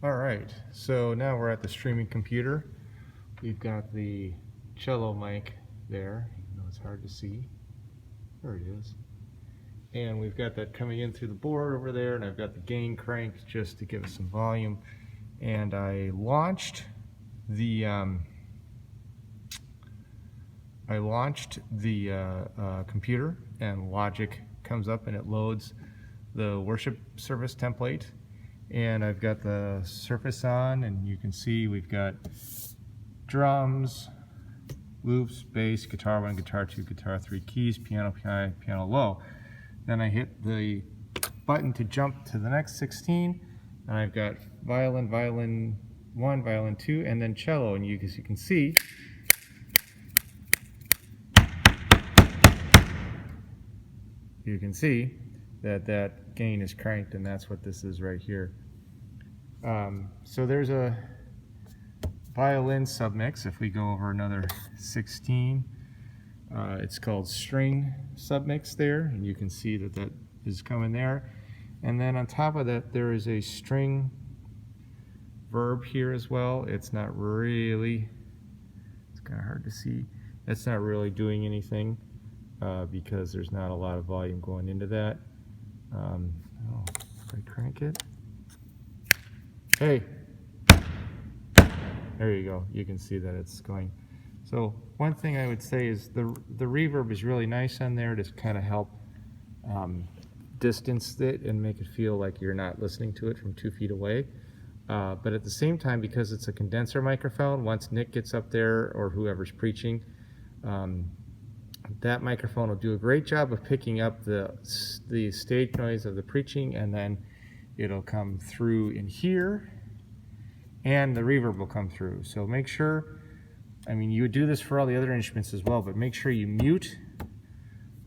All right, so now we're at the streaming computer. We've got the cello mic there, even though it's hard to see. There it is. And we've got that coming in through the board over there, and I've got the gain cranked just to give us some volume. And I launched the computer, and Logic comes up and it loads the worship service template. And I've got the Surface on, and you can see we've got drums, loops, bass, guitar 1, guitar 2, guitar 3, keys, piano high, piano low. Then I hit the button to jump to the next 16, and I've got violin, violin 1, violin 2, and then cello. And as you can see, that gain is cranked, and that's what this is right here. So there's a violin submix. If we go over another 16, it's called string submix there, and you can see that is coming there. And then on top of that, there is a string verb here as well. It's not really, it's kind of hard to see. It's not really doing anything because there's not a lot of volume going into that. If I crank it, hey, there you go. You can see that it's going. So one thing I would say is the reverb is really nice on there to kind of help distance it and make it feel like you're not listening to it from 2 feet away. But at the same time, because it's a condenser microphone, once Nick gets up there or whoever's preaching, that microphone will do a great job of picking up the stage noise of the preaching, and then it'll come through in here, and the reverb will come through. So make sure, I mean, you would do this for all the other instruments as well, but make sure you mute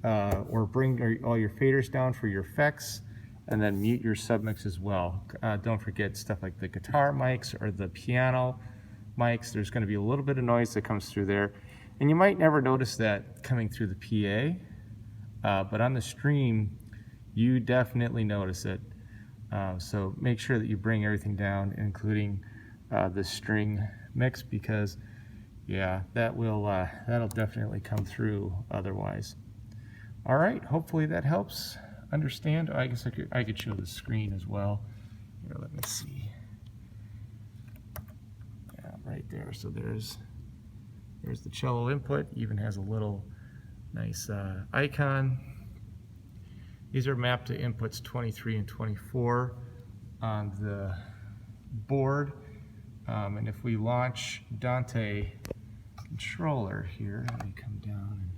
or bring all your faders down for your effects, and then mute your submix as well. Don't forget stuff like the guitar mics or the piano mics. There's going to be a little bit of noise that comes through there. And you might never notice that coming through the PA, but on the stream, you definitely notice it. So make sure that you bring everything down, including the string mix, because yeah, that'll definitely come through otherwise. All right, hopefully that helps understand. I guess I could show the screen as well. Here, let me see. Yeah, right there. So there's the cello input, even has a little nice icon. These are mapped to inputs 23 and 24 on the board. And if we launch Dante controller here, let me come down and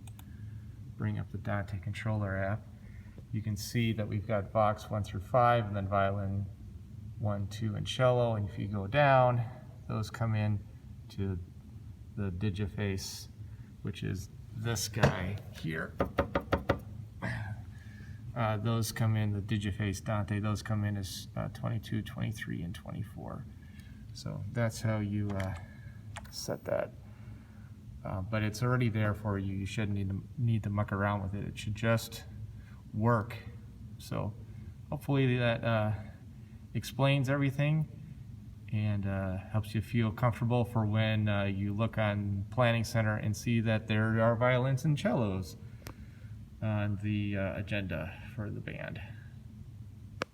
bring up the Dante controller app. You can see that we've got Vox 1 through 5, and then violin 1, 2, and cello. And if you go down, those come in to the Digiface, which is this guy here. Those come in, the Digiface Dante, those come in as 22, 23, and 24. So that's how you set that. But it's already there for you. You shouldn't need to muck around with it. It should just work. So hopefully that explains everything and helps you feel comfortable for when you look on Planning Center and see that there are violins and cellos on the agenda for the band.